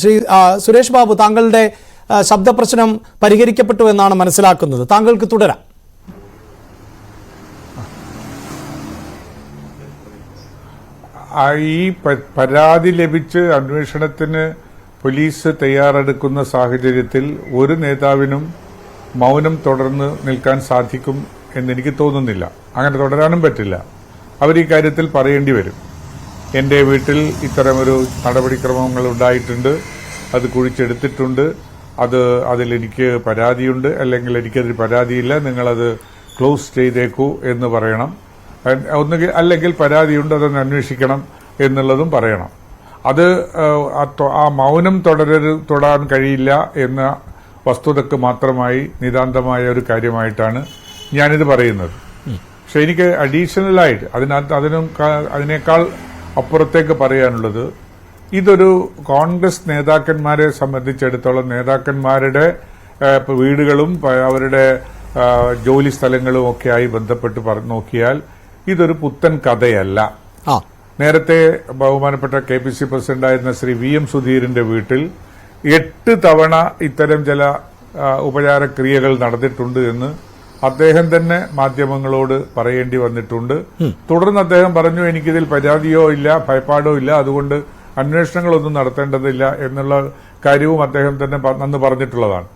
ശ്രീ സുരേഷ് ബാബു, താങ്കളുടെ ശബ്ദപ്രശ്നം പരിഹരിക്കപ്പെട്ടു എന്നാണ് മനസ്സിലാക്കുന്നത്. താങ്കൾക്ക് തുടരാം. ഈ പരാതി ലഭിച്ച് അന്വേഷണത്തിന് പോലീസ് തയ്യാറെടുക്കുന്ന സാഹചര്യത്തിൽ ഒരു നേതാവിനും മൗനം തുടർന്ന് നിൽക്കാൻ സാധിക്കും എന്നെനിക്ക് തോന്നുന്നില്ല. അങ്ങനെ തുടരാനും പറ്റില്ല. അവർ ഈ കാര്യത്തിൽ പറയേണ്ടി വരും. എൻ്റെ വീട്ടിൽ ഇത്തരമൊരു നടപടിക്രമങ്ങൾ ഉണ്ടായിട്ടുണ്ട്, അത് കുഴിച്ചെടുത്തിട്ടുണ്ട്, അതിലെനിക്ക് പരാതിയുണ്ട്, അല്ലെങ്കിൽ എനിക്കതിൽ പരാതിയില്ല, നിങ്ങളത് ക്ലോസ് ചെയ്തേക്കൂ എന്ന് പറയണം. ഒന്നുകിൽ അല്ലെങ്കിൽ പരാതിയുണ്ട്, അതൊന്ന് അന്വേഷിക്കണം എന്നുള്ളതും പറയണം. അത് ആ മൗനം തുടരാൻ കഴിയില്ല എന്ന വസ്തുതക്ക് മാത്രമായി നിതാന്തമായ ഒരു കാര്യമായിട്ടാണ് ഞാനിത് പറയുന്നത്. പക്ഷെ എനിക്ക് അഡീഷണലായിട്ട് അതിനേക്കാൾ അപ്പുറത്തേക്ക് പറയാനുള്ളത്, ഇതൊരു കോൺഗ്രസ് നേതാക്കന്മാരെ സംബന്ധിച്ചിടത്തോളം നേതാക്കന്മാരുടെ വീടുകളും അവരുടെ ജോലി സ്ഥലങ്ങളും ഒക്കെയായി ബന്ധപ്പെട്ട് നോക്കിയാൽ ഇതൊരു പുത്തൻ കഥയല്ല. നേരത്തെ ബഹുമാനപ്പെട്ട KPC പ്രസിഡന്റായിരുന്ന ശ്രീ VM സുധീറിന്റെ വീട്ടിൽ 8 തവണ ഇത്തരം ചില ഉപചാരക്രിയകൾ നടന്നിട്ടുണ്ട് എന്ന് അദ്ദേഹം തന്നെ മാധ്യമങ്ങളോട് പറയേണ്ടി വന്നിട്ടുണ്ട്. തുടർന്ന് അദ്ദേഹം പറഞ്ഞു, എനിക്കിതിൽ പരാതിയോ ഇല്ല, ഭയപ്പാടോ ഇല്ല, അതുകൊണ്ട് അന്വേഷണങ്ങളൊന്നും നടത്തേണ്ടതില്ല എന്നുള്ള കാര്യവും അദ്ദേഹം തന്നെ അന്ന് പറഞ്ഞിട്ടുള്ളതാണ്.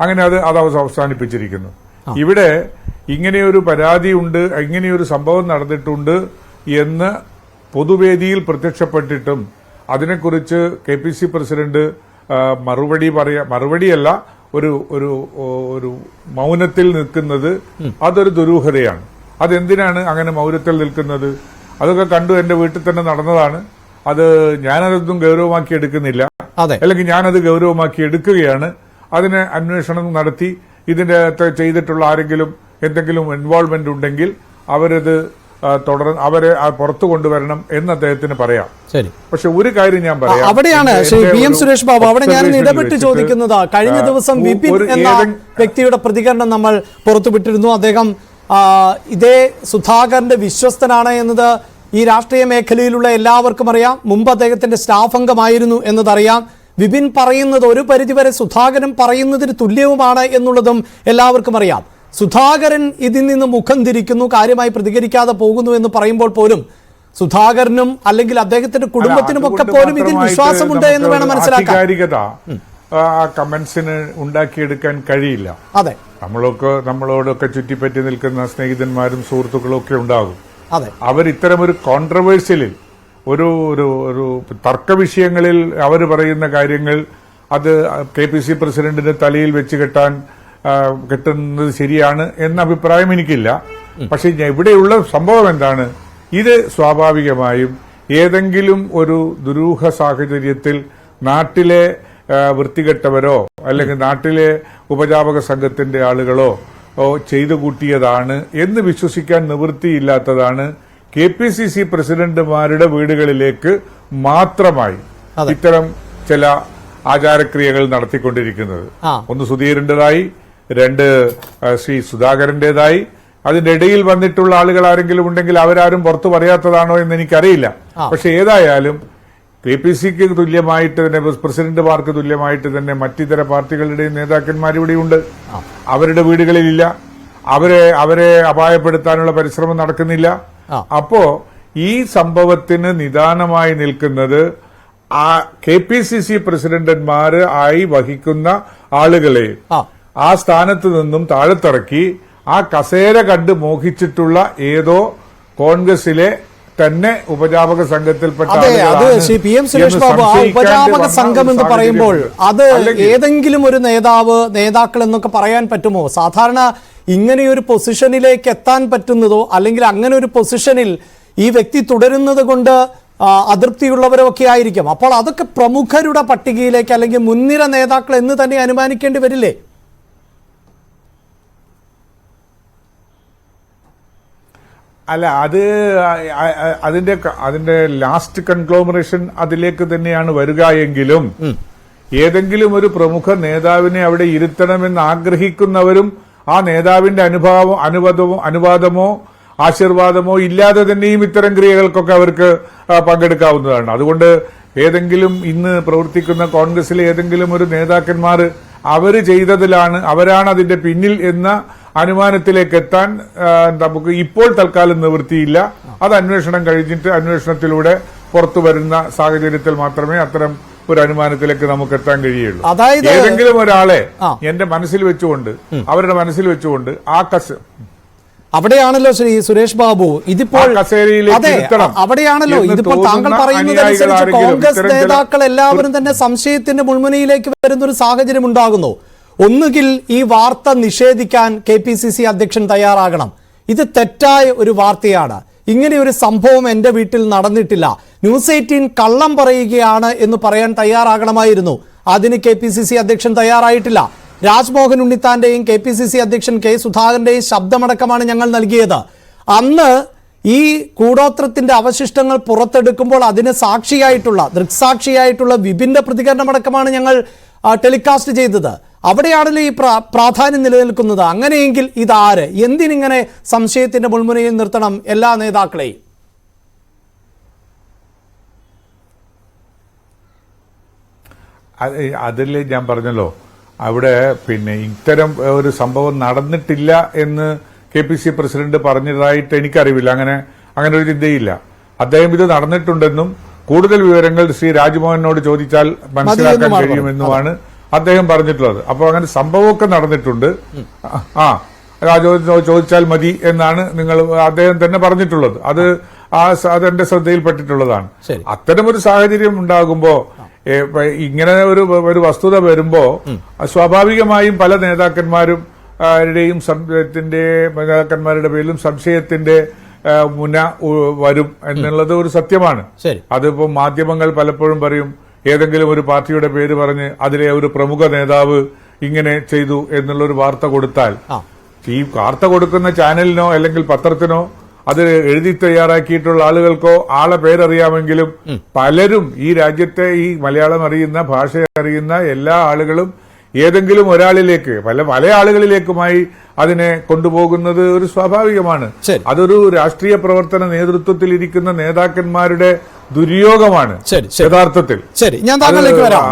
അങ്ങനെ അത് അവസാനിപ്പിച്ചിരിക്കുന്നു. ഇവിടെ ഇങ്ങനെയൊരു പരാതിയുണ്ട്, ഇങ്ങനെയൊരു സംഭവം നടന്നിട്ടുണ്ട് എന്ന് പൊതുവേദിയിൽ പ്രത്യക്ഷപ്പെട്ടിട്ടും അതിനെക്കുറിച്ച് KPC പ്രസിഡന്റ് മറുപടിയല്ല, ഒരു മൗനത്തിൽ നിൽക്കുന്നത് അതൊരു ദുരൂഹതയാണ്. അതെന്തിനാണ് അങ്ങനെ മൗനത്തിൽ നിൽക്കുന്നത്? അതൊക്കെ കണ്ടു, എന്റെ വീട്ടിൽ തന്നെ നടന്നതാണ്, അത് ഞാനതൊന്നും ഗൗരവമാക്കി എടുക്കുന്നില്ല, അല്ലെങ്കിൽ ഞാനത് ഗൗരവമാക്കി എടുക്കുകയാണ്. അതിന് അന്വേഷണം നടത്തി ഇതിന്റെ ചെയ്തിട്ടുള്ള ആരെങ്കിലും എന്തെങ്കിലും ഇൻവോൾവ്മെന്റ് ഉണ്ടെങ്കിൽ അവരത് അവരെ പുറത്തു കൊണ്ടുവരണം എന്ന് അദ്ദേഹത്തിന് പറയാം. ശരി, പക്ഷെ ഒരു കാര്യം ഞാൻ പറയാം, അവിടെയാണ് ശ്രീ PM സുരേഷ് ബാബു, അവിടെ ഞാൻ ഇടപെട്ട് ചോദിക്കുന്നത്, കഴിഞ്ഞ ദിവസം വിപിൻ എന്ന വ്യക്തിയുടെ പ്രതികരണം നമ്മൾ പുറത്തുവിട്ടിരുന്നു. അദ്ദേഹം ഇതേ സുധാകരന്റെ വിശ്വസ്തനാണ് എന്നത് ഈ രാഷ്ട്രീയ മേഖലയിലുള്ള എല്ലാവർക്കും അറിയാം. മുമ്പ് അദ്ദേഹത്തിന്റെ സ്റ്റാഫ് അംഗമായിരുന്നു എന്നതറിയാം. വിപിൻ പറയുന്നത് ഒരു പരിധിവരെ സുധാകരൻ പറയുന്നതിന് തുല്യവുമാണ് എന്നുള്ളതും എല്ലാവർക്കും അറിയാം. സുധാകരൻ ഇതിൽ നിന്ന് മുഖം തിരിക്കുന്നു, കാര്യമായി പ്രതികരിക്കാതെ പോകുന്നു എന്ന് പറയുമ്പോൾ പോലും സുധാകരനും അല്ലെങ്കിൽ അദ്ദേഹത്തിന്റെ കുടുംബത്തിനും ഒക്കെ പോലും ഇതിൽ വിശ്വാസമുണ്ട് എന്ന് വേണം മനസ്സിലാക്കാൻ. കമന്റ്സിന് ഉണ്ടാക്കിയെടുക്കാൻ കഴിയില്ല. അതെ, നമ്മളോടൊക്കെ ചുറ്റിപ്പറ്റി നിൽക്കുന്ന സ്നേഹിതന്മാരും സുഹൃത്തുക്കളും ഒക്കെ ഉണ്ടാകും. അവർ ഇത്തരമൊരു കോൺട്രവേഴ്സ്യലിൽ ഒരു തർക്ക വിഷയങ്ങളിൽ അവർ പറയുന്ന കാര്യങ്ങൾ അത് KPC പ്രസിഡന്റിന്റെ തലയിൽ വെച്ച് കെട്ടുന്നത് ശരിയാണ് എന്ന അഭിപ്രായം എനിക്കില്ല. പക്ഷെ ഇവിടെയുള്ള സംഭവം എന്താണ്? ഇത് സ്വാഭാവികമായും ഏതെങ്കിലും ഒരു ദുരൂഹ സാഹചര്യത്തിൽ നാട്ടിലെ വൃത്തികെട്ടവരോ അല്ലെങ്കിൽ നാട്ടിലെ ഉപജാപക സംഘത്തിന്റെ ആളുകളോ ചെയ്തു കൂട്ടിയതാണ് എന്ന് വിശ്വസിക്കാൻ നിവൃത്തിയില്ലാത്തതാണ് KPCC പ്രസിഡന്റുമാരുടെ വീടുകളിലേക്ക് മാത്രമായി ഇത്തരം ചില ആചാരക്രിയകൾ നടത്തിക്കൊണ്ടിരിക്കുന്നത്. ഒന്ന് സുധീറിന്റേതായി, 2 ശ്രീ സുധാകരന്റേതായി. അതിന്റെ ഇടയിൽ വന്നിട്ടുള്ള ആളുകൾ ആരെങ്കിലും ഉണ്ടെങ്കിൽ അവരാരും പുറത്തു പറയാത്തതാണോ എന്ന് എനിക്കറിയില്ല. പക്ഷെ ഏതായാലും KPCക്ക് തുല്യമായിട്ട് തന്നെ, പ്രസിഡന്റുമാർക്ക് തുല്യമായിട്ട് തന്നെ മറ്റിതര പാർട്ടികളുടെയും നേതാക്കന്മാരിവിടെയുണ്ട്. അവരുടെ വീടുകളിലില്ല, അവരെ അപായപ്പെടുത്താനുള്ള പരിശ്രമം നടക്കുന്നില്ല. അപ്പോ ഈ സംഭവത്തിന് നിദാനമായി നിൽക്കുന്നത് KPCC പ്രസിഡന്റന്മാര് ആയി വഹിക്കുന്ന ആളുകളെ ആ സ്ഥാനത്ത് നിന്നും താഴത്തിറക്കി ആ കസേര കണ്ട് മോഹിച്ചിട്ടുള്ള ഏതോ കോൺഗ്രസിലെ തന്നെ ഉപജാപക സംഘത്തിൽപ്പെട്ട PM സുരേഷ് ബാബു, ആ ഉപജാപക സംഘം എന്ന് പറയുമ്പോൾ അത് ഏതെങ്കിലും ഒരു നേതാക്കൾ എന്നൊക്കെ പറയാൻ പറ്റുമോ? സാധാരണ ഇങ്ങനെയൊരു പൊസിഷനിലേക്ക് എത്താൻ പറ്റുന്നതോ അല്ലെങ്കിൽ അങ്ങനെ ഒരു പൊസിഷനിൽ ഈ വ്യക്തി തുടരുന്നത് കൊണ്ട് അതൃപ്തിയുള്ളവരൊക്കെ ആയിരിക്കും. അപ്പോൾ അതൊക്കെ പ്രമുഖരുടെ പട്ടികയിലേക്ക് അല്ലെങ്കിൽ മുൻനിര നേതാക്കൾ എന്ന് തന്നെ അനുമാനിക്കേണ്ടി വരില്ലേ? അല്ല, അതിന്റെ ലാസ്റ്റ് കൺഗ്ലോമറേഷൻ അതിലേക്ക് തന്നെയാണ് വരിക എങ്കിലും ഏതെങ്കിലും ഒരു പ്രമുഖ നേതാവിനെ അവിടെ ഇരുത്തണമെന്ന് ആഗ്രഹിക്കുന്നവരും ആ നേതാവിന്റെ അനുവാദമോ ആശീർവാദമോ ഇല്ലാതെ തന്നെയും ഇത്തരം ക്രിയകൾക്കൊക്കെ അവർക്ക് പങ്കെടുക്കാവുന്നതാണ്. അതുകൊണ്ട് ഏതെങ്കിലും ഇന്ന് പ്രവർത്തിക്കുന്ന കോൺഗ്രസിലെ ഏതെങ്കിലും ഒരു നേതാക്കന്മാർ അവര് ചെയ്തതിലാണ്, അവരാണ് അതിന്റെ പിന്നിൽ എന്ന അനുമാനത്തിലേക്ക് എത്താൻ നമുക്ക് ഇപ്പോൾ തൽക്കാലം നിവൃത്തിയില്ല. അത് അന്വേഷണം കഴിഞ്ഞിട്ട് അന്വേഷണത്തിലൂടെ പുറത്തു വരുന്ന സാഹചര്യത്തിൽ മാത്രമേ അത്തരം ഒരു അനുമാനത്തിലേക്ക് നമുക്ക് എത്താൻ കഴിയുള്ളൂ. അതായത് ഏതെങ്കിലും ഒരാളെ എന്റെ മനസ്സിൽ വെച്ചുകൊണ്ട്, അവരുടെ മനസ്സിൽ വെച്ചുകൊണ്ട് അവിടെയാണല്ലോ ശ്രീ സുരേഷ് ബാബു ഇതിപ്പോൾ അവിടെയാണല്ലോ ഇതിപ്പോൾ താങ്കൾ പറയുന്നതനുസരിച്ച് കോൺഗ്രസ് നേതാക്കൾ എല്ലാവരും തന്നെ സംശയത്തിന്റെ മുൾമുനയിലേക്ക് വരുന്ന ഒരു സാഹചര്യം ഉണ്ടാകുന്നു. ഒന്നുകിൽ ഈ വാർത്ത നിഷേധിക്കാൻ KPCC അധ്യക്ഷൻ തയ്യാറാകണം. ഇത് തെറ്റായ ഒരു വാർത്തയാണ്, ഇങ്ങനെ ഒരു സംഭവം എന്റെ വീട്ടിൽ നടന്നിട്ടില്ല, ന്യൂസ് 18 കള്ളം പറയുകയാണ് എന്ന് പറയാൻ തയ്യാറാകണമായിരുന്നു. അതിന് KPCC അധ്യക്ഷൻ തയ്യാറായിട്ടില്ല. രാജ്മോഹൻ ഉണ്ണിത്താന്റെയും KPCC അധ്യക്ഷൻ K സുധാകരന്റെയും ശബ്ദമടക്കമാണ് ഞങ്ങൾ നൽകിയത്. അന്ന് ഈ കൂടോത്രത്തിന്റെ അവശിഷ്ടങ്ങൾ പുറത്തെടുക്കുമ്പോൾ അതിന് സാക്ഷിയായിട്ടുള്ള, ദൃക്സാക്ഷിയായിട്ടുള്ള വിപിന്റെ പ്രതികരണമടക്കമാണ് ഞങ്ങൾ ടെലികാസ്റ്റ് ചെയ്തത്. അവിടെയാണല്ലോ ഈ പ്രാധാന്യം നിലനിൽക്കുന്നത്. അങ്ങനെയെങ്കിൽ ഇതാര്, എന്തിനിങ്ങനെ സംശയത്തിന്റെ മുൾമുനയിൽ നിർത്തണം എല്ലാ നേതാക്കളെയും? അതിൽ ഞാൻ പറഞ്ഞല്ലോ, അവിടെ ഇത്തരം ഒരു സംഭവം നടന്നിട്ടില്ല എന്ന് KPCC പ്രസിഡന്റ് പറഞ്ഞതായിട്ട് എനിക്കറിവില്ല. അങ്ങനെ ഒരു ചിന്തയില്ല. അദ്ദേഹം ഇത് നടന്നിട്ടുണ്ടെന്നും കൂടുതൽ വിവരങ്ങൾ ശ്രീ രാജ്മോഹനോട് ചോദിച്ചാൽ മനസ്സിലാക്കാൻ കഴിയുമെന്നുമാണ് അദ്ദേഹം പറഞ്ഞിട്ടുള്ളത്. അപ്പോൾ അങ്ങനെ സംഭവമൊക്കെ നടന്നിട്ടുണ്ട്, ചോദിച്ചാൽ മതി എന്നാണ് അദ്ദേഹം തന്നെ പറഞ്ഞിട്ടുള്ളത്. അതെന്റെ ശ്രദ്ധയിൽപ്പെട്ടിട്ടുള്ളതാണ്. അത്തരമൊരു സാഹചര്യം ഉണ്ടാകുമ്പോ, ഇങ്ങനെ ഒരു വസ്തുത വരുമ്പോ സ്വാഭാവികമായും പല നേതാക്കന്മാരുടെ പേരിലും സംശയത്തിന്റെ മുന വരും എന്നുള്ളത് ഒരു സത്യമാണ്. അതിപ്പോ മാധ്യമങ്ങൾ പലപ്പോഴും പറയും, ഏതെങ്കിലും ഒരു പാർട്ടിയുടെ പേര് പറഞ്ഞ് അതിലെ ഒരു പ്രമുഖ നേതാവ് ഇങ്ങനെ ചെയ്തു എന്നുള്ളൊരു വാർത്ത കൊടുത്താൽ, ഈ വാർത്ത കൊടുക്കുന്ന ചാനലിനോ അല്ലെങ്കിൽ പത്രത്തിനോ അത് എഴുതി തയ്യാറാക്കിയിട്ടുള്ള ആളുകൾക്കോ ആളെ പേരറിയാമെങ്കിലും പലരും ഈ രാജ്യത്തെ ഈ മലയാളം അറിയുന്ന, ഭാഷ അറിയുന്ന എല്ലാ ആളുകളും ഏതെങ്കിലും ഒരാളിലേക്ക്, പല ആളുകളിലേക്കുമായി അതിനെ കൊണ്ടുപോകുന്നത് ഒരു സ്വാഭാവികമാണ്. അതൊരു രാഷ്ട്രീയ പ്രവർത്തന നേതൃത്വത്തിൽ ഇരിക്കുന്ന നേതാക്കന്മാരുടെ ദുര്യോഗമാണ് യഥാർത്ഥത്തിൽ. ശരി, ഞാൻ താങ്കളിലേക്ക് വരാം.